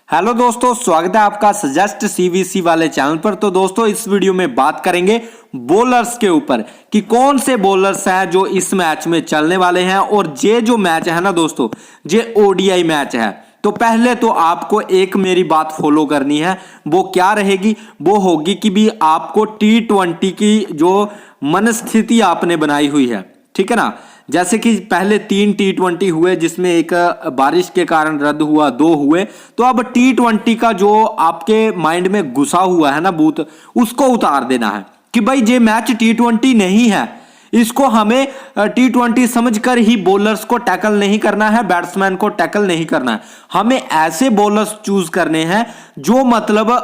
Hello दोस्तों, स्वागत है आपका सजेस्ट सीवीसी वाले चैनल पर। तो दोस्तों इस वीडियो में बात करेंगे बॉलर्स के ऊपर कि कौन से बॉलर्स हैं जो इस मैच में चलने वाले हैं। और ये जो मैच है ना दोस्तों, ये ओडीआई मैच है। तो पहले तो आपको एक मेरी बात फॉलो करनी है। वो क्या रहेगी? वो होगी कि भी आपको T20 की जो मनस्थिति आपने बनाई हुई है, ठीक है ना। जैसे कि पहले 3 T20 हुए जिसमें एक बारिश के कारण रद्द हुआ, 2 हुए। तो अब T20 का जो आपके माइंड में घुसा हुआ है ना भूत, उसको उतार देना है कि भाई ये मैच T20 नहीं है। इसको हमें T20 समझकर ही बॉलर्स को टैकल नहीं करना है, बैट्समैन को टैकल नहीं करना है। हमें ऐसे बॉलर्स चूज करने हैं जो मतलब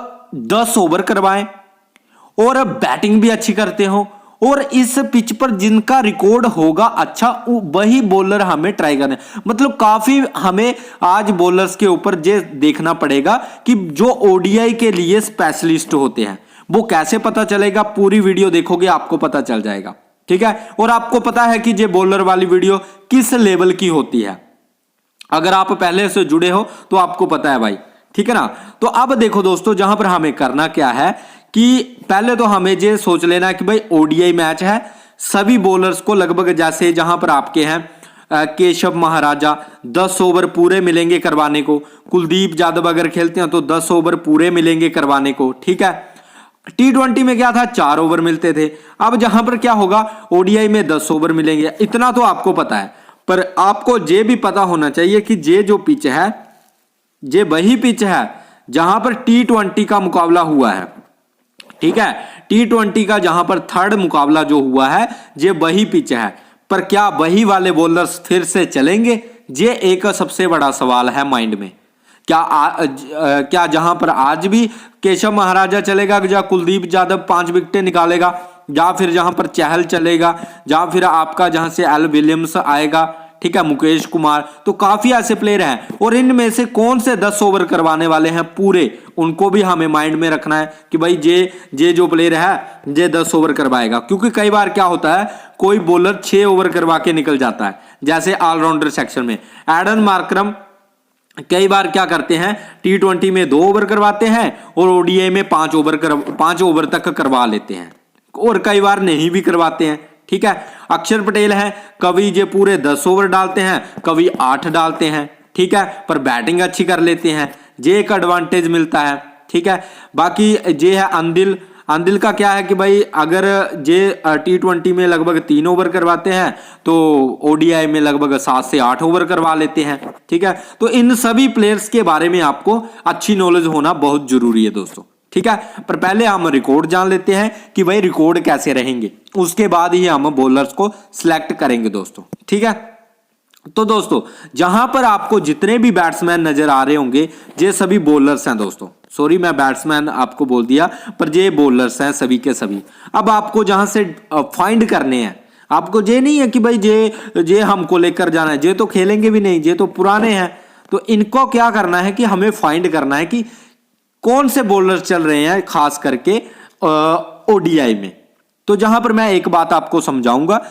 10 ओवर करवाएं और बैटिंग भी अच्छी करते हो, और इस पिच पर जिनका रिकॉर्ड होगा अच्छा, वही बॉलर हमें ट्राई करना है। मतलब काफी हमें आज बॉलर्स के ऊपर ये देखना पड़ेगा कि जो ओडीआई के लिए स्पेशलिस्ट होते हैं वो कैसे पता चलेगा। पूरी वीडियो देखोगे आपको पता चल जाएगा, ठीक है। और आपको पता है कि ये बॉलर वाली वीडियो किस लेवल की होती है। अगर आप पहले से जुड़े हो तो आपको पता है भाई, ठीक है ना। तो अब देखो दोस्तों, जहां पर हमें करना क्या है कि पहले तो हमें ये सोच लेना है कि भाई ओडीआई मैच है। सभी बॉलर्स को लगभग जैसे जहां पर आपके हैं केशव महाराजा 10 ओवर पूरे मिलेंगे करवाने को। कुलदीप यादव अगर खेलते हैं तो 10 ओवर पूरे मिलेंगे करवाने को, ठीक है। T20 में क्या था, 4 ओवर मिलते थे। अब जहां पर क्या होगा, ओडीआई में 10 ओवर मिलेंगे। इतना तो आपको पता है, पर आपको ये भी पता होना चाहिए कि ये जो पिच है, ये वही पिच है जहां पर T20 का मुकाबला हुआ है, ठीक है। T20 का जहां पर थर्ड मुकाबला जो हुआ है, ये वही पिच है। पर क्या वही वाले बॉलर्स फिर से चलेंगे? ये एक सबसे बड़ा सवाल है माइंड में। क्या जहां पर आज भी केशव महाराजा चलेगा, या कुलदीप यादव 5 विकेटें निकालेगा, या फिर जहां पर चहल चलेगा, या फिर आपका जहां से एल विलियम्स आएगा, ठीक है, मुकेश कुमार। तो काफी ऐसे प्लेयर हैं, और इनमें से कौन से 10 ओवर करवाने वाले हैं पूरे, उनको भी हमें माइंड में रखना है कि भाई ये जो प्लेयर है ये 10 ओवर करवाएगा। क्योंकि कई बार क्या होता है, कोई बॉलर 6 ओवर करवा के निकल जाता है। जैसे ऑलराउंडर सेक्शन में एडन मार्करम कई बार क्या करते हैं, T20 में 2 ओवर करवाते हैं और ओडीआई में 5 ओवर तक करवा लेते हैं, और कई बार नहीं भी करवाते हैं, ठीक है। अक्षर पटेल है, कभी ये पूरे 10 ओवर डालते हैं, कभी 8 डालते हैं, ठीक है, पर बैटिंग अच्छी कर लेते हैं। ये एक एडवांटेज मिलता है, ठीक है। बाकी ये है अंदिल का क्या है कि भाई अगर ये T20 में लगभग 3 ओवर करवाते हैं तो ओडीआई में लगभग 7 से 8 ओवर करवा लेते हैं, ठीक है। तो इन सभी प्लेयर्स के बारे में आपको अच्छी नॉलेज होना बहुत जरूरी है दोस्तों, ठीक है। पर पहले हम रिकॉर्ड जान लेते हैं कि भाई रिकॉर्ड कैसे रहेंगे, उसके बाद ही हम बॉलर्स को सिलेक्ट करेंगे दोस्तों, ठीक है। तो दोस्तों जहां पर आपको जितने भी बैट्समैन नजर आ रहे होंगे, ये सभी बॉलर्स हैं दोस्तों। सॉरी, मैं बैट्समैन आपको बोल दिया, पर ये बॉलर्स हैं सभी के सभी। अब आपको जहां से फाइंड करने हैं, आपको ये नहीं है कि भाई ये हमको लेकर जाना है, ये तो खेलेंगे भी नहीं, ये तो पुराने हैं। तो इनको क्या करना है कि हमें फाइंड करना है कि कौन से बॉलर्स चल रहे हैं खास करके ओडीआई में। तो जहां पर मैं एक बात आपको समझाऊंगा,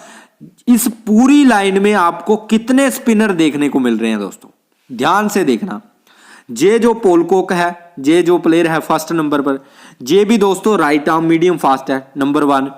इस पूरी लाइन में आपको कितने स्पिनर देखने को मिल रहे हैं दोस्तों, ध्यान से देखना। ये जो पोलकॉक है, ये जो प्लेयर है फर्स्ट नंबर पर, ये भी दोस्तों राइट आर्म मीडियम फास्ट है, नंबर 1।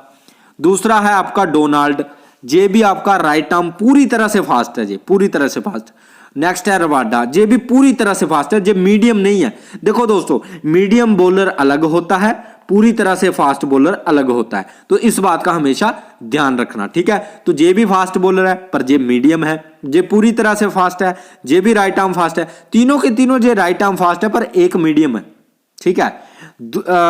दूसरा है आपका डोनाल्ड, ये भी आपका राइट आर्म पूरी तरह से फास्ट है, ये पूरी तरह से फास्ट। नेक्स्ट है रवाडा, ये भी पूरी तरह से फास्ट है, ये मीडियम नहीं है। देखो दोस्तों, मीडियम बॉलर अलग होता है, पूरी तरह से फास्ट बॉलर अलग होता है। तो इस बात का हमेशा ध्यान रखना, ठीक है। तो ये भी फास्ट बॉलर है, पर ये मीडियम है। ये पूरी तरह से फास्ट है, ये भी राइट आर्म फास्ट है। तीनों के तीनों ये राइट आर्म फास्ट है, पर एक मीडियम है, ठीक है।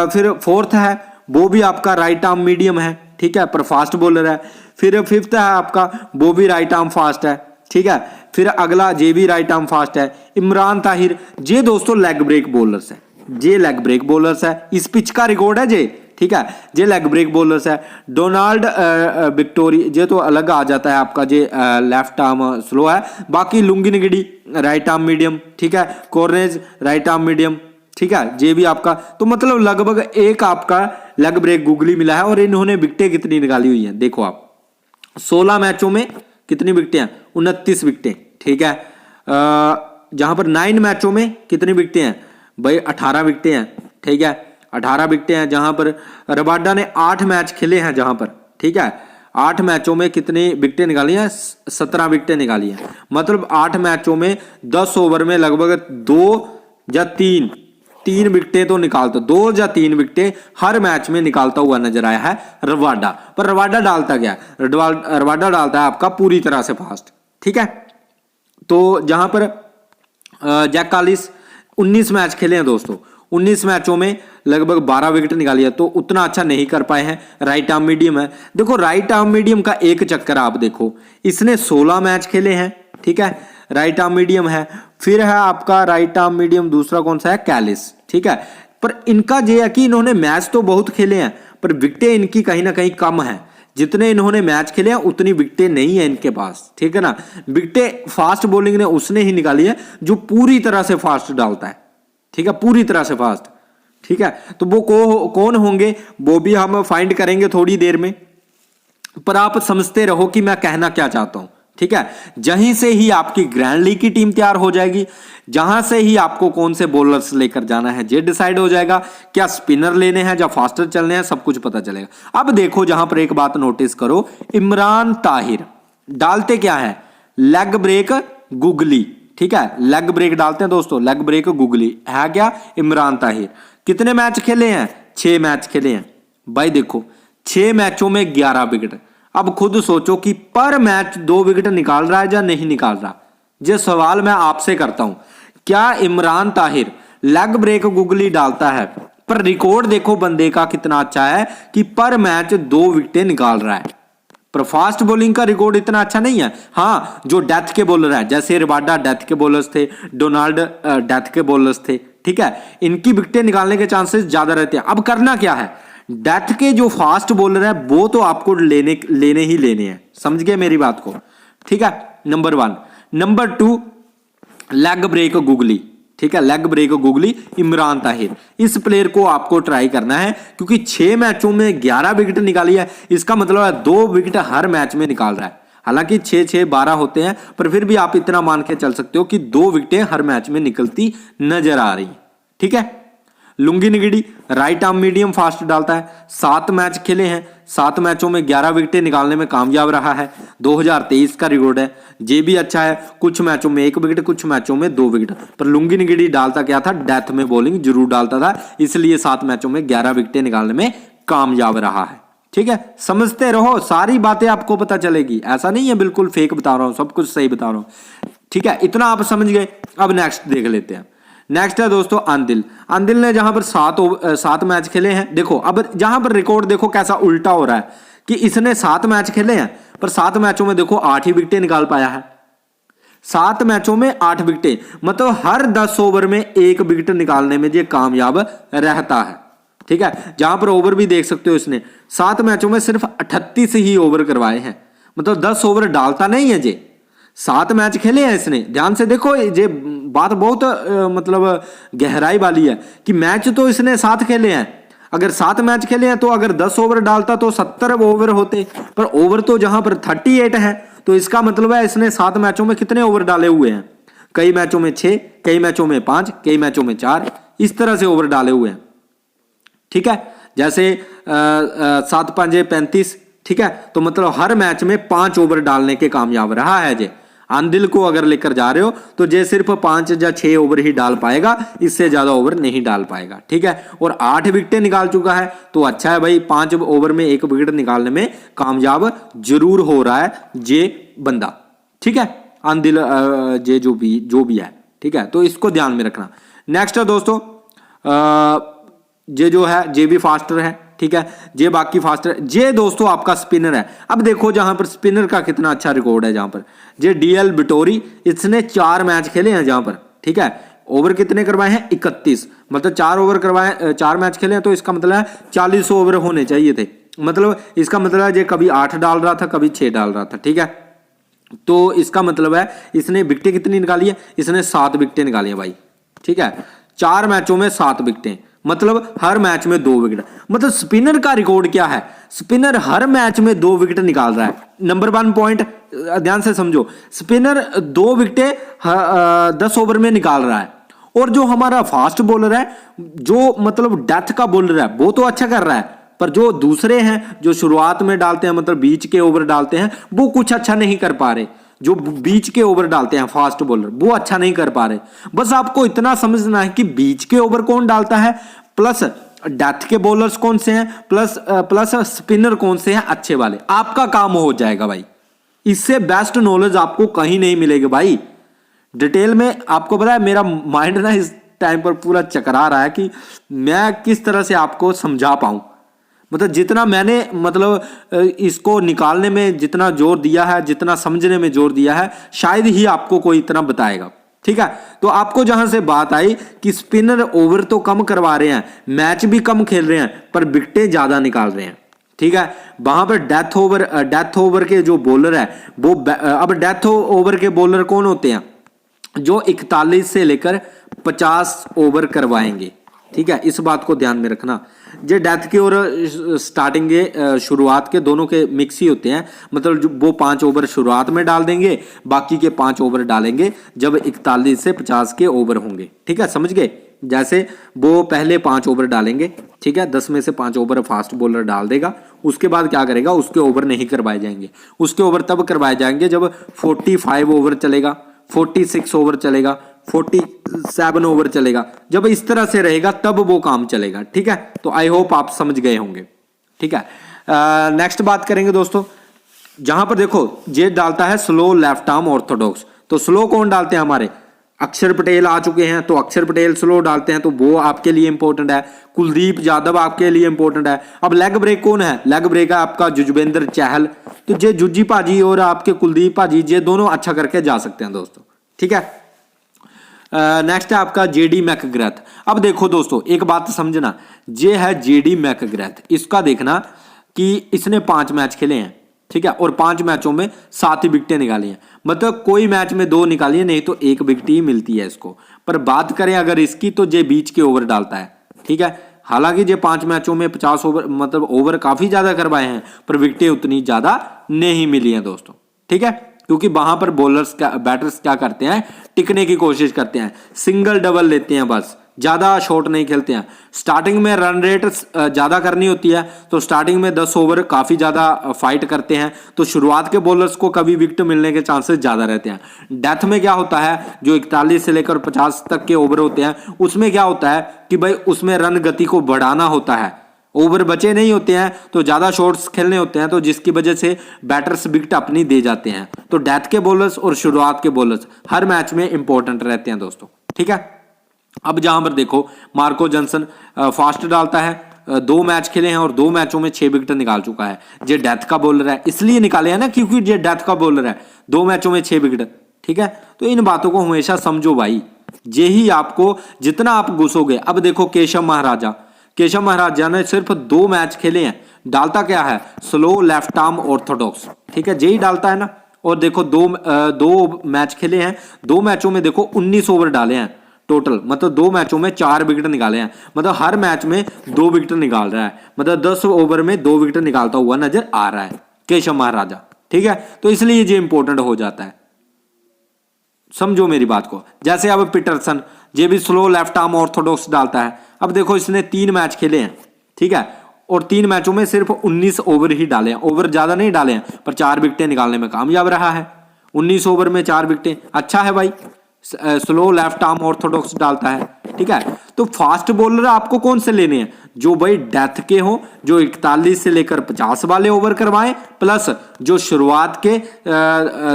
फिर फोर्थ है, वो भी आपका राइट आर्म मीडियम है, ठीक है, पर फास्ट बॉलर है। फिर फिफ्थ है आपका, वो भी राइट आर्म फास्ट है, ठीक है। फिर अगला ये भी राइट आर्म फास्ट है, इमरान ताहिर। ये दोस्तों लेग ब्रेक बॉलर्स है, ये लेग ब्रेक बॉलर्स है, इस पिच का रिकॉर्ड है ये, ठीक है। ये लेग ब्रेक बॉलर्स है। डोनाल्ड विक्टोरी, ये तो अलग आ जाता है आपका, ये लेफ्ट आर्म स्लो है। बाकी लुंगिनगिडी राइट आर्म मीडियम, ठीक है। कॉर्नेज राइट आर्म मीडियम, ठीक है। ये भी आपका, तो मतलब लगभग एक आपका लेग ब्रेक गुगली मिला है। और इन्होंने विकेटें कितनी निकाली हुई हैं देखो आप, 16 मैचों में कितनी विकेटें हैं, 29 विकेटें, ठीक है। जहां पर 9 मैचों में कितनी विकेटें हैं, भाई 18 विकेटें हैं, ठीक है, 18 विकेटें हैं, जहां पर रबाडा ने 8 मैच खेले हैं, जहां पर, ठीक है, 8 मैचों में कितनी विकेटें निकाली हैं? 17 विकेटें निकाली हैं। मतलब 8 मैचों में 10 ओवर में लगभग 2 या 3 विकेटें तो निकालता, 2 या 3 विकेटें हर मैच में निकालता हुआ नजर आया है रबाडा। पर रबाडा डालता क्या? रबाडा डालता है आपका पूरी तरह से फास्ट, ठीक है। तो जहां पर जैक कालिस 19 मैच खेले हैं दोस्तों, 19 मैचों में लगभग 12 विकेट निकाली है, तो उतना अच्छा नहीं कर पाए हैं। राइट आर्म मीडियम है, देखो राइट आर्म मीडियम का एक चक्कर आप देखो, इसने 16 मैच खेले हैं, ठीक है, राइट आर्म मीडियम है। फिर है आपका राइट आर्म मीडियम दूसरा कौन सा है? कैलिस, ठीक है। पर इनका ये है कि इन्होंने मैच तो बहुत खेले हैं, पर विकेटें इनकी कहीं ना कहीं कम है। जितने इन्होंने मैच खेले हैं उतनी विकेटें नहीं है इनके पास, ठीक है ना। विकेटें फास्ट बॉलिंग ने उसने ही निकाली है जो पूरी तरह से फास्ट डालता है, ठीक है, पूरी तरह से फास्ट, ठीक है। तो वो कौन होंगे वो भी हम फाइंड करेंगे थोड़ी देर में, पर आप समझते रहो कि मैं कहना क्या चाहता हूं, ठीक है। जहीं से ही आपकी ग्रैंड लीग की टीम तैयार हो जाएगी, जहां से ही आपको कौन से बॉलर्स लेकर जाना है ये डिसाइड हो जाएगा, क्या स्पिनर लेने हैं या फास्टर चलने हैं, सब कुछ पता चलेगा। अब देखो जहां पर एक बात नोटिस करो, इमरान ताहिर डालते क्या है? लेग ब्रेक गुगली, ठीक है, लेग ब्रेक डालते हैं दोस्तों, लेग ब्रेक गुगली है क्या? इमरान ताहिर कितने मैच खेले हैं? 6 मैच खेले हैं भाई। देखो 6 मैचों में 11 विकेट। अब खुद सोचो कि पर मैच 2 विकेट निकाल रहा है या नहीं निकाल रहा। ये सवाल मैं आपसे करता हूं, क्या Imran Tahir leg break googly डालता है? पर रिकॉर्ड देखो बंदे का कितना अच्छा है कि पर मैच 2 विकेटें निकाल रहा है। पर फास्ट बॉलिंग का रिकॉर्ड इतना अच्छा नहीं है। हाँ, जो डेथ के बॉलर है, जैसे रबाडा डेथ के बॉलर्स थे, डोनाल्ड डेथ के बॉलर्स थे, ठीक है, इनकी विकेटें निकालने के चांसेस ज्यादा रहते हैं। अब करना क्या है? डेथ के जो फास्ट बॉलर है वो तो आपको लेने ही लेने हैं, समझ गए मेरी बात को, ठीक है। Number 1। Number 2 leg break googly, ठीक है, leg break googly Imran Tahir, इस प्लेयर को आपको ट्राई करना है, क्योंकि 6 मैचों में 11 विकेट निकाली है, इसका मतलब है 2 विकेट हर मैच में निकाल रहा है। हालांकि 6-6 12 होते हैं, पर फिर भी आप इतना मान के चल सकते हो कि 2 विकेटें हर मैच में निकलती नजर आ रही, ठीक है। Lungi Ngidi right arm medium fast डालता है, 7 मैच खेले हैं, 7 मैचों में 11 विकेटें निकालने में कामयाब रहा है। 2023 का रिकॉर्ड है, ये भी अच्छा है। कुछ मैचों में 1 विकेट, कुछ मैचों में 2 विकेट। पर लुंगी निगिड़ी डालता क्या था? डेथ में बॉलिंग जरूर डालता था, इसलिए 7 मैचों में 11 विकेटें निकालने में कामयाब रहा है, ठीक है। समझते रहो, सारी बातें आपको पता चलेगी, ऐसा नहीं है बिल्कुल फेक बता रहा हूं, सब कुछ सही बता रहा हूं, ठीक है। इतना आप समझ गए। अब नेक्स्ट देख लेते हैं। नेक्स्ट है दोस्तों आंदिल। आंदिल ने जहां पर 7 मैच खेले हैं, देखो अब जहां पर रिकॉर्ड देखो कैसा उल्टा हो रहा है कि इसने 7 मैच खेले हैं, पर 7 मैचों में देखो 8 ही विकेटें निकाल पाया है। 7 मैचों में 8 विकेटें, मतलब हर 10 ओवर में 1 विकेट निकालने में ये कामयाब रहता है, ठीक है। जहां पर ओवर भी देख सकते हो, इसने 7 मैचों में सिर्फ 38 ही ओवर करवाए हैं, मतलब 10 ओवर डालता नहीं है। ये 7 मैच खेले हैं इसने, ध्यान से देखो, ये बात बहुत मतलब गहराई वाली है कि मैच तो इसने 7 खेले हैं। अगर 7 मैच खेले हैं तो अगर 10 ओवर डालता तो 70 ओवर होते, पर ओवर तो जहां पर 38 है, तो इसका मतलब है इसने 7 मैचों में कितने ओवर डाले हुए हैं? कई मैचों में 6, कई मैचों में 5, कई मैचों में 4, इस तरह से ओवर डाले हुए हैं, ठीक है। जैसे 7 5 35, ठीक है, तो मतलब हर मैच में 5 ओवर डालने के कामयाब रहा है। जे आंदिल को अगर लेकर जा रहे हो तो जे सिर्फ 5 या 6 ओवर ही डाल पाएगा, इससे ज्यादा ओवर नहीं डाल पाएगा, ठीक है। और 8 विकेटें निकाल चुका है, तो अच्छा है भाई, 5 ओवर में 1 विकेट निकालने में कामयाब जरूर हो रहा है जे बंदा, ठीक है। आंदिल जे जो भी है, ठीक है, तो इसको ध्यान में रखना। नेक्स्ट है दोस्तों जे जो है जे भी फास्टर है, ठीक है, जे बाकी फास्टर, जे दोस्तों आपका स्पिनर है। अब देखो जहां पर स्पिनर का कितना अच्छा रिकॉर्ड है, जहां पर जे डीएल बिटोरी, इसने 4 मैच खेले हैं जहां पर, ठीक है, ओवर कितने करवाए हैं? 31, मतलब 4 ओवर करवाए, 4 मैच खेले हैं, तो इसका मतलब है 40 ओवर होने चाहिए थे। मतलब इसका मतलब है जे कभी 8 डाल रहा था, कभी 6 डाल रहा था, ठीक है। तो इसका मतलब है इसने विकेटें कितनी निकाली है? इसने 7 विकेटें निकाली है भाई, ठीक है, 4 मैचों में 7 विकेटें, मतलब हर मैच में 2 विकेट। मतलब स्पिनर का रिकॉर्ड क्या है? स्पिनर हर मैच में 2 विकेट निकाल रहा है। नंबर 1 पॉइंट ध्यान से समझो, स्पिनर 2 विकेटें 10 ओवर में निकाल रहा है, और जो हमारा फास्ट बॉलर है, जो मतलब डेथ का बॉलर है, वो तो अच्छा कर रहा है, पर जो दूसरे हैं जो शुरुआत में डालते हैं, मतलब बीच के ओवर डालते हैं, वो कुछ अच्छा नहीं कर पा रहे। जो बीच के ओवर डालते हैं फास्ट बॉलर, वो अच्छा नहीं कर पा रहे। बस आपको इतना समझना है कि बीच के ओवर कौन डालता है, प्लस डेथ के बॉलर्स कौन से हैं, प्लस स्पिनर कौन से हैं अच्छे वाले, आपका काम हो जाएगा भाई। इससे बेस्ट नॉलेज आपको कहीं नहीं मिलेगी भाई। डिटेल में आपको पता है मेरा माइंड ना इस टाइम पर पूरा चकरा रहा है कि मैं किस तरह से आपको समझा पाऊं। मतलब जितना मैंने इसको निकालने में जितना जोर दिया है, जितना समझने में जोर दिया है, शायद ही आपको कोई इतना बताएगा। ठीक है, तो आपको जहां से बात आई कि स्पिनर ओवर तो कम करवा रहे हैं, मैच भी कम खेल रहे हैं, पर विकेटें ज्यादा निकाल रहे हैं। ठीक है, वहां पर डेथ ओवर के जो बॉलर है वो अब डेथ ओवर के बॉलर कौन होते हैं, जो 41 से लेकर 50 ओवर करवाएंगे। ठीक है, इस बात को ध्यान में रखना। जो डेथ के और स्टार्टिंग के शुरुआत के दोनों के मिक्स ही होते हैं, मतलब वो 5 ओवर शुरुआत में डाल देंगे, बाकी के 5 ओवर डालेंगे जब 41 से 50 के ओवर होंगे। ठीक है, समझ गए। जैसे वो पहले 5 ओवर डालेंगे, ठीक है, 10 में से 5 ओवर फास्ट बॉलर डाल देगा, उसके बाद क्या करेगा, उसके ओवर नहीं करवाए जाएंगे। उसके ओवर तब करवाए जाएंगे जब 45 ओवर चलेगा, 46 ओवर चलेगा, 47 ओवर चलेगा। जब इस तरह से रहेगा तब वो काम चलेगा। ठीक है, तो आई होप आप समझ गए होंगे। ठीक है, नेक्स्ट बात करेंगे दोस्तों, जहां पर देखो ये डालता है स्लो लेफ्ट आर्म ऑर्थोडॉक्स। तो स्लो कौन डालते हैं, हमारे अक्षर पटेल आ चुके हैं, तो अक्षर पटेल स्लो डालते हैं, तो वो आपके लिए इंपॉर्टेंट है। कुलदीप यादव आपके लिए इंपॉर्टेंट है। अब लेग ब्रेक कौन है, लेग ब्रेक है आपका जुजवेंद्र चहल। तो ये जुज्जी भाजी और आपके कुलदीप भाजी, ये दोनों अच्छा करके जा सकते हैं दोस्तों। ठीक है, नेक्स्ट है आपका जेडी मैकग्रेथ। अब देखो दोस्तों एक बात समझना, ये है जेडी मैकग्रेथ। इसका देखना कि इसने 5 मैच खेले हैं, ठीक है, और 5 मैचों में 7 ही विकेटें निकाली हैं। मतलब कोई मैच में 2 निकाली है, नहीं तो 1 विकेट ही मिलती है इसको। पर बात करें अगर इसकी, तो ये बीच के ओवर डालता है। ठीक है, हालांकि ये 5 मैचों में 50 ओवर, मतलब ओवर काफी ज्यादा करवाए हैं, पर विकेटें उतनी ज्यादा नहीं मिली हैं दोस्तों। ठीक है, क्योंकि वहां पर बैटर्स क्या करते हैं, टिकने की कोशिश करते हैं, सिंगल डबल लेते हैं, बस ज्यादा शॉट नहीं खेलते हैं। स्टार्टिंग में रन रेट ज्यादा करनी होती है, तो स्टार्टिंग में 10 ओवर काफी ज्यादा फाइट करते हैं, तो शुरुआत के बॉलर्स को कभी विकेट मिलने के चांसेस ज्यादा रहते हैं। डेथ में क्या होता है, जो 41 से लेकर 50 तक के ओवर होते हैं, उसमें क्या होता है कि भाई उसमें रन गति को बढ़ाना होता है, ओवर बचे नहीं होते हैं, तो ज्यादा शॉट्स खेलने होते हैं, तो जिसकी वजह से बैटर्स विकेट अपनी दे जाते हैं। तो डेथ के बॉलर्स और शुरुआत के बॉलर्स हर मैच में इंपॉर्टेंट रहते हैं दोस्तों। ठीक है, अब जहां पर देखो मार्को जॉनसन फास्ट डालता है, 2 मैच खेले हैं और 2 मैचों में 6 विकेट निकाल चुका है। ये डेथ का बॉलर है, इसलिए निकाले हैं ना, क्योंकि ये डेथ का बॉलर है, 2 मैचों में 6 विकेट। ठीक है, तो इन बातों को हमेशा समझो भाई, यही आपको जितना आप घुसोगे। अब देखो केशव महाराजा ने सिर्फ 2 मैच खेले हैं, डालता क्या है, स्लो लेफ्ट आर्म ऑर्थोडॉक्स। ठीक है, यही डालता है ना। और देखो 2 मैच खेले हैं, 2 मैचों में देखो 19 ओवर डाले हैं टोटल, मतलब 2 मैचों में 4 विकेट निकाले हैं, मतलब हर मैच में 2 विकेट निकाल रहा है, मतलब 10 ओवर में 2 विकेट निकालता हुआ नजर आ रहा है केशव महाराजा। ठीक है, तो इसलिए ये इंपॉर्टेंट हो जाता है, समझो मेरी बात को। जैसे अब पीटरसन, ये भी स्लो लेफ्ट आर्म ऑर्थोडॉक्स डालता है। अब देखो इसने 3 मैच खेले हैं, ठीक है, और 3 मैचों में सिर्फ 19 ओवर ही डाले हैं, ओवर ज्यादा नहीं डाले हैं, पर 4 विकेटें निकालने में कामयाब रहा है। 19 ओवर में 4 विकेटें, अच्छा है भाई। स्लो लेफ्ट आर्म ऑर्थोडॉक्स डालता है। ठीक है, तो फास्ट बॉलर आपको कौन से लेने हैं, जो भाई डेथ के हो, जो 41 से लेकर 50 वाले ओवर करवाएं, प्लस जो शुरुआत के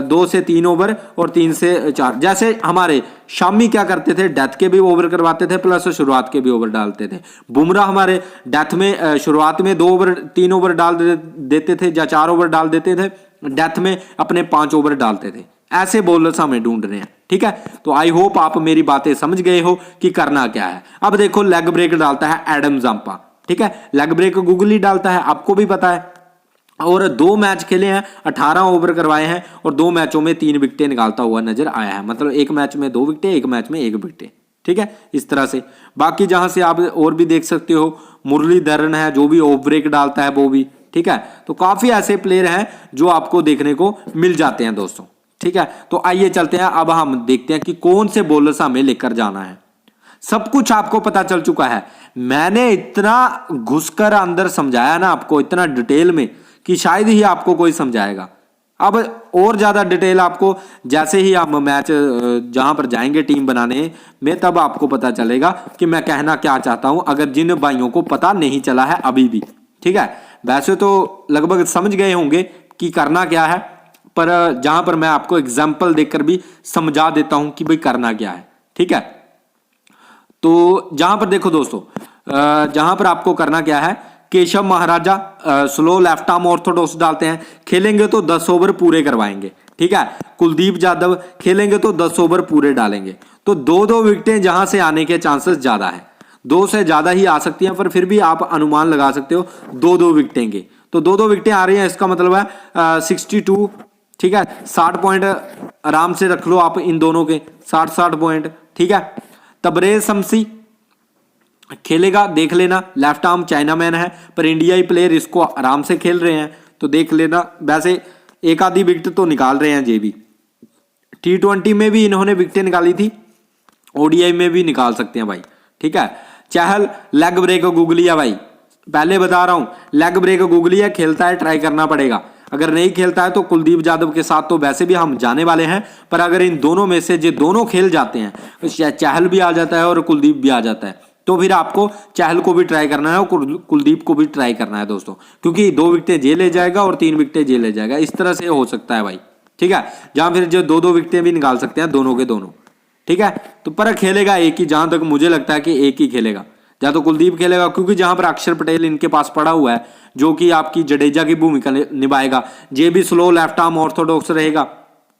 2 से 3 ओवर और 3 से 4। जैसे हमारे शामी क्या करते थे, डेथ के भी ओवर करवाते थे, प्लस शुरुआत के भी ओवर डालते थे। बुमराह हमारे डेथ में शुरुआत में 2 ओवर 3 ओवर डाल देते थे, या 4 ओवर डाल देते थे, डेथ में अपने 5 ओवर डालते थे। ऐसे बॉलर्स हमें ढूंढ रहे हैं। ठीक है, तो आई होप आप मेरी बातें समझ गए हो कि करना क्या है। अब देखो लेग ब्रेक डालता है एडम जांपा। ठीक है, लेग ब्रेक गूगल ही डालता है, आपको भी पता है। और 2 मैच खेले हैं, 18 ओवर करवाए हैं, और 2 मैचों में 3 विकेटें निकालता हुआ नजर आया है, मतलब 1 मैच में 2 विकेटें, 1 मैच में 1 विकेट। ठीक है, इस तरह से। बाकी जहां से आप और भी देख सकते हो, मुरलीधरन है जो भी ऑफ ब्रेक डालता है वो भी। ठीक है, तो काफी ऐसे प्लेयर हैं जो आपको देखने को मिल जाते हैं दोस्तों। ठीक है, तो आइए चलते हैं, अब हम देखते हैं कि कौन से बॉलर्स हमें लेकर जाना है। सब कुछ आपको पता चल चुका है। मैंने इतना घुसकर अंदर समझाया ना आपको, इतना डिटेल में, कि शायद ही आपको कोई समझाएगा। अब और ज्यादा डिटेल आपको जैसे ही आप मैच जहां पर जाएंगे टीम बनाने में, तब आपको पता चलेगा कि मैं कहना क्या चाहता हूं, अगर जिन भाइयों को पता नहीं चला है अभी भी। ठीक है, वैसे तो लगभग समझ गए होंगे कि करना क्या है, पर जहां पर मैं आपको एग्जाम्पल देकर भी समझा देता हूं कि भाई करना क्या है। ठीक है, तो जहां पर देखो दोस्तों, जहां पर आपको करना क्या है, केशव महाराजा स्लो लेफ्ट आर्म ऑर्थोडॉक्स डालते हैं, खेलेंगे तो 10 ओवर पूरे करवाएंगे। ठीक है, कुलदीप यादव खेलेंगे तो 10 ओवर पूरे डालेंगे, तो 2-2 विकेटें जहां से आने के चांसेस ज्यादा है, 2 से ज्यादा ही आ सकती हैं, पर फिर भी आप अनुमान लगा सकते हो 2-2 विकेटें के, तो 2-2 विकेटें आ रही हैं, इसका मतलब है 62। ठीक है, 60 पॉइंट आराम से रख लो आप इन दोनों के, 60 पॉइंट। ठीक है, तबरेज शमसी खेलेगा, देख लेना, लेफ्ट आर्म चाइना मैन है, पर इंडियाई प्लेयर इसको आराम से खेल रहे हैं, तो देख लेना। वैसे एक आधी विकेट तो निकाल रहे हैं ये भी, T20 में भी इन्होंने विकेटें निकाली थी, ओडीआई में भी निकाल सकते हैं भाई। ठीक है, चहल लेग ब्रेक गुगलिया भाई, पहले बता रहा हूं, लेग ब्रेक गुगलिया खेलता है, ट्राई करना पड़ेगा। अगर नहीं खेलता है तो कुलदीप यादव के साथ तो वैसे भी हम जाने वाले हैं, पर अगर इन दोनों में से ये दोनों खेल जाते हैं, चहल भी आ जाता है और कुलदीप भी आ जाता है, तो फिर आपको चहल को भी ट्राई करना है और कुलदीप को भी ट्राई करना है दोस्तों, क्योंकि 2 विकेटें जे ले जाएगा और 3 विकेटें जे ले जाएगा, इस तरह से हो सकता है भाई। ठीक है, जहां फिर जो 2-2 विकेटें भी निकाल सकते हैं दोनों के दोनों। ठीक है, तो पर खेलेगा एक ही, जहां तक मुझे लगता है कि एक ही खेलेगा, या तो कुलदीप खेलेगा, क्योंकि जहां पर अक्षर पटेल इनके पास पड़ा हुआ है, जो कि आपकी जडेजा की भूमिका निभाएगा, ये भी स्लो लेफ्ट आर्म ऑर्थोडॉक्स रहेगा,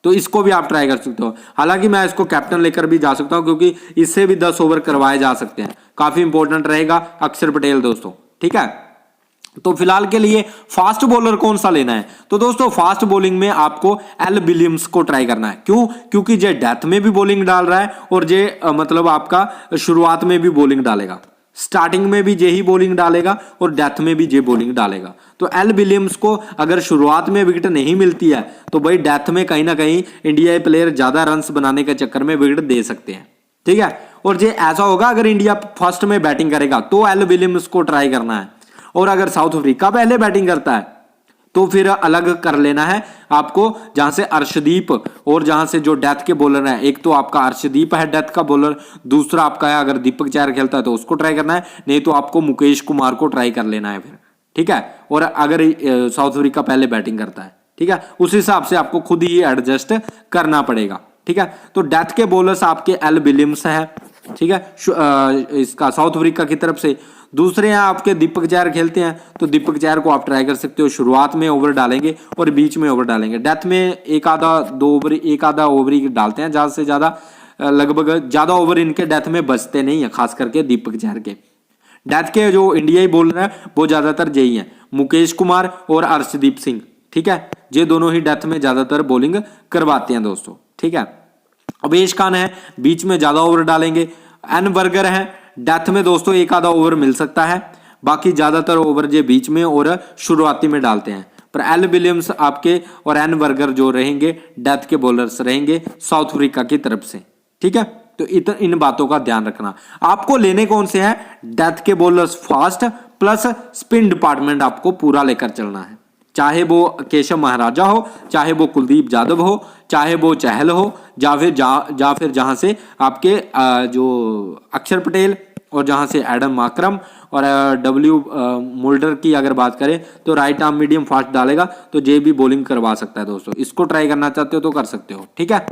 तो इसको भी आप ट्राई कर सकते हो। हालांकि मैं इसको कैप्टन लेकर भी जा सकता हूं, क्योंकि इससे भी 10 ओवर करवाए जा सकते हैं, काफी इंपॉर्टेंट रहेगा अक्षर पटेल दोस्तों। ठीक है, तो फिलहाल के लिए फास्ट बॉलर कौन सा लेना है, तो दोस्तों फास्ट बॉलिंग में आपको एल विलियम्स को ट्राई करना है। क्यों? क्योंकि ये डेथ में भी बॉलिंग डाल रहा है, और ये मतलब आपका शुरुआत में भी बॉलिंग डालेगा, स्टार्टिंग में भी यही बॉलिंग डालेगा और डेथ में भी ये बॉलिंग डालेगा। तो एल विलियम्स को अगर शुरुआत में विकेट नहीं मिलती है, तो भाई डेथ में कहीं ना कहीं इंडिया प्लेयर ज्यादा रन्स बनाने के चक्कर में विकेट दे सकते हैं। ठीक है, और ये ऐसा होगा अगर इंडिया फर्स्ट में बैटिंग करेगा तो एल विलियम्स को ट्राई करना है, और अगर साउथ अफ्रीका पहले बैटिंग करता है तो फिर अलग कर लेना है आपको, जहां से अर्शदीप और जहां से जो डेथ के बॉलर हैं, एक तो आपका अर्शदीप है डेथ का बॉलर, दूसरा आपका है अगर दीपक चहर खेलता है तो उसको ट्राई करना है, नहीं तो आपको मुकेश कुमार को ट्राई कर लेना है फिर। ठीक है, और अगर साउथ अफ्रीका पहले बैटिंग करता है, ठीक है, उस हिसाब से आपको खुद ही एडजस्ट करना पड़ेगा। ठीक है, तो डेथ के बॉलर्स आपके एल विलियम्स है। ठीक है, इसका साउथ अफ्रीका की तरफ से। दूसरे यहाँ आपके दीपक चहर खेलते हैं, तो दीपक चहर को आप ट्राई कर सकते हो, शुरुआत में ओवर डालेंगे और बीच में ओवर डालेंगे। डेथ में एक आधा ओवर ही डालते हैं, ज्यादा से ज्यादा, लगभग ज्यादा ओवर इनके डेथ में बचते नहीं है, खास करके दीपक चहर के। डेथ के जो इंडियाई बॉलर है वो ज्यादातर यही है, मुकेश कुमार और अर्शदीप सिंह। ठीक है, ये दोनों ही डेथ में ज्यादातर बॉलिंग करवाते हैं दोस्तों। ठीक है, अवेश खान है, बीच में ज्यादा ओवर डालेंगे। एन बर्गर है, डेथ में दोस्तों एक आधा ओवर मिल सकता है, बाकी ज्यादातर ओवर ये बीच में और शुरुआती में डालते हैं। पर एल विलियम्स आपके और एन बर्गर जो रहेंगे डेथ के बॉलर्स रहेंगे साउथ अफ्रीका की तरफ से। ठीक है, तो इन बातों का ध्यान रखना। आपको लेने कौन से हैं? डेथ के bowlers fast plus spin department आपको पूरा लेकर चलना है, चाहे वो केशव महाराजा हो, चाहे वो कुलदीप यादव हो, चाहे वो चहल हो, या फिर जहां से आपके जो अक्षर पटेल और जहां से एडम माकरम और डब्ल्यू मोल्डर की अगर बात करें तो राइट आर्म मीडियम फास्ट डालेगा, तो जे भी बॉलिंग करवा सकता है दोस्तों। इसको ट्राई करना चाहते हो तो कर सकते हो। ठीक है,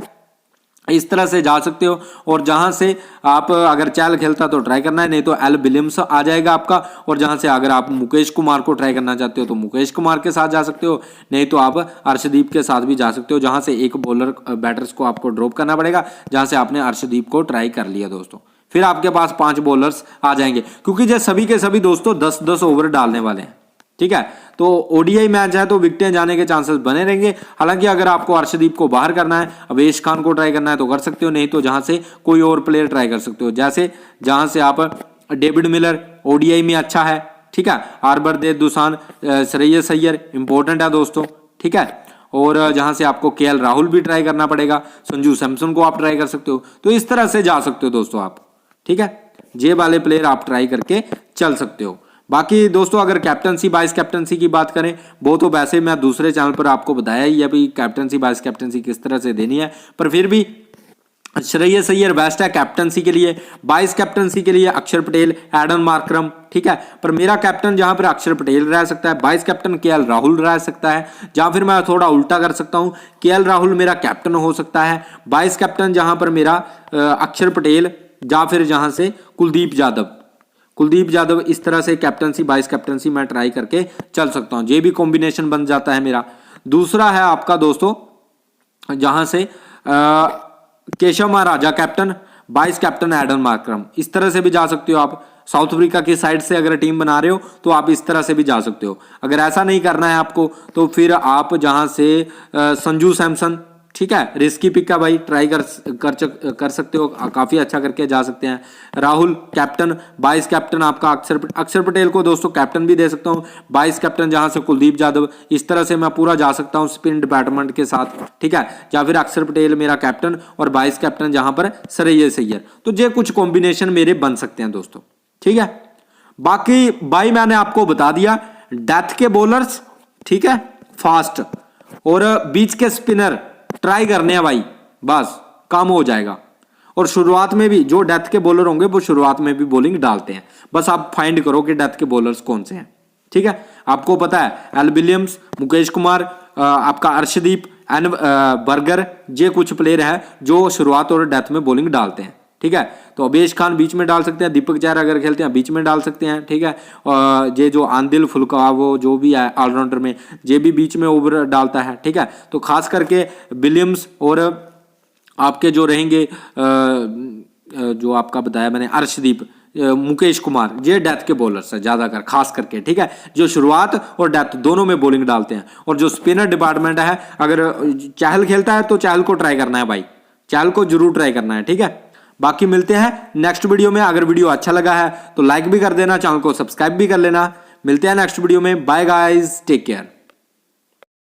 इस तरह से जा सकते हो, और जहां से आप अगर चहल खेलता तो ट्राई करना है, नहीं तो एल विलियम्स आ जाएगा आपका, और जहां से अगर आप मुकेश कुमार को ट्राई करना चाहते हो तो मुकेश कुमार के साथ जा सकते हो, नहीं तो आप अर्शदीप के साथ भी जा सकते हो, जहां से एक बॉलर बैटर्स को आपको ड्रॉप करना पड़ेगा, जहां से आपने अर्शदीप को ट्राई कर लिया दोस्तों। फिर आपके पास 5 बॉलर्स आ जाएंगे, क्योंकि ये सभी के सभी दोस्तों 10-10 ओवर डालने वाले हैं। ठीक है, तो ओडीआई मैच है तो विकेटें जाने के चांसेस बने रहेंगे। हालांकि अगर आपको अर्शदीप को बाहर करना है, अवेश खान को ट्राई करना है तो कर सकते हो, नहीं तो जहां से कोई और प्लेयर ट्राई कर सकते हो, जैसे जहां से आप डेविड मिलर ओडीआई में अच्छा है। ठीक है, हरभजन दुसान, श्रेयस अय्यर इंपॉर्टेंट है दोस्तों। ठीक है, और जहां से आपको केएल राहुल भी ट्राई करना पड़ेगा, संजू सैमसन को आप ट्राई कर सकते हो, तो इस तरह से जा सकते हो दोस्तों आप। ठीक है, ये वाले प्लेयर आप ट्राई करके चल सकते हो। बाकी दोस्तों अगर कैप्टनसी वाइस कैप्टनसी की बात करें, वो तो वैसे मैं दूसरे चैनल पर आपको बताया ही है भाई कैप्टनसी वाइस कैप्टनसी किस तरह से देनी है, पर फिर भी श्रेयस अय्यर बेस्ट है कैप्टनसी के लिए। वाइस कैप्टनसी के लिए अक्षर पटेल, एडन मार्करम, ठीक है। पर मेरा कैप्टन जहां पर अक्षर पटेल रह सकता है, वाइस कैप्टन केएल राहुल रह सकता है, या फिर मैं थोड़ा उल्टा कर सकता हूं, केएल राहुल मेरा कैप्टन हो सकता है, वाइस कैप्टन जहां पर मेरा अक्षर पटेल, या फिर जहां से कुलदीप यादव, इस तरह से कैप्टनसी वाइस कैप्टनसी मैं ट्राई करके चल सकता हूं। ये भी कॉम्बिनेशन बन जाता है मेरा। दूसरा है आपका दोस्तों जहां से Keshav Maharaj captain, vice captain Aiden Markram, इस तरह से भी जा सकते हो आप। साउथ अफ्रीका की साइड से अगर टीम बना रहे हो तो आप इस तरह से भी जा सकते हो। अगर ऐसा नहीं करना है आपको तो फिर आप जहां से संजू सैमसन, ठीक है, रिस्की पिक का भाई ट्राई कर सकते हो, काफी अच्छा करके जा सकते हैं। राहुल कैप्टन, वाइस कैप्टन आपका अक्षर पटेल को दोस्तों कैप्टन भी दे सकता हूं, वाइस कैप्टन जहां से कुलदीप यादव, इस तरह से मैं पूरा जा सकता हूं स्पिन डिपार्टमेंट के साथ, ठीक है। या फिर अक्षर पटेल मेरा कैप्टन और वाइस कैप्टन जहां पर श्रेयस अय्यर, तो ये कुछ कॉम्बिनेशन मेरे बन सकते हैं दोस्तों, ठीक है। बाकी भाई मैंने आपको बता दिया डेथ के बॉलर्स, ठीक है, फास्ट, और बीच के स्पिनर ट्राई करने हैं भाई, बस काम हो जाएगा। और शुरुआत में भी जो डेथ के बॉलर होंगे वो शुरुआत में भी बॉलिंग डालते हैं, बस आप फाइंड करो कि डेथ के बॉलर्स कौन से हैं, ठीक है। आपको पता है एल विलियम्स, मुकेश कुमार, आपका अर्शदीप, एन बर्गर, ये कुछ प्लेयर हैं जो शुरुआत और डेथ में बॉलिंग डालते हैं, ठीक है। तो अबेश खान बीच में डाल सकते हैं, दीपक चहर अगर खेलते हैं बीच में डाल सकते हैं, ठीक है। ये जो आंदिल फुलका वो जो भी है ऑलराउंडर में, ये भी बीच में ओवर डालता है, ठीक है। तो खास करके विलियम्स और आपके जो रहेंगे जो आपका बताया मैंने अर्शदीप, मुकेश कुमार, ये डेथ के बॉलर्स है ज्यादा कर खास करके, ठीक है, जो शुरुआत और डेथ दोनों में बॉलिंग डालते हैं। और जो स्पिनर डिपार्टमेंट है, अगर चहल खेलता है तो चहल को ट्राई करना है भाई, चहल को जरूर ट्राई करना है, ठीक है। बाकी मिलते हैं नेक्स्ट वीडियो में। अगर वीडियो अच्छा लगा है तो लाइक भी कर देना, चैनल को सब्सक्राइब भी कर लेना। मिलते हैं नेक्स्ट वीडियो में, बाय गाइस, टेक केयर।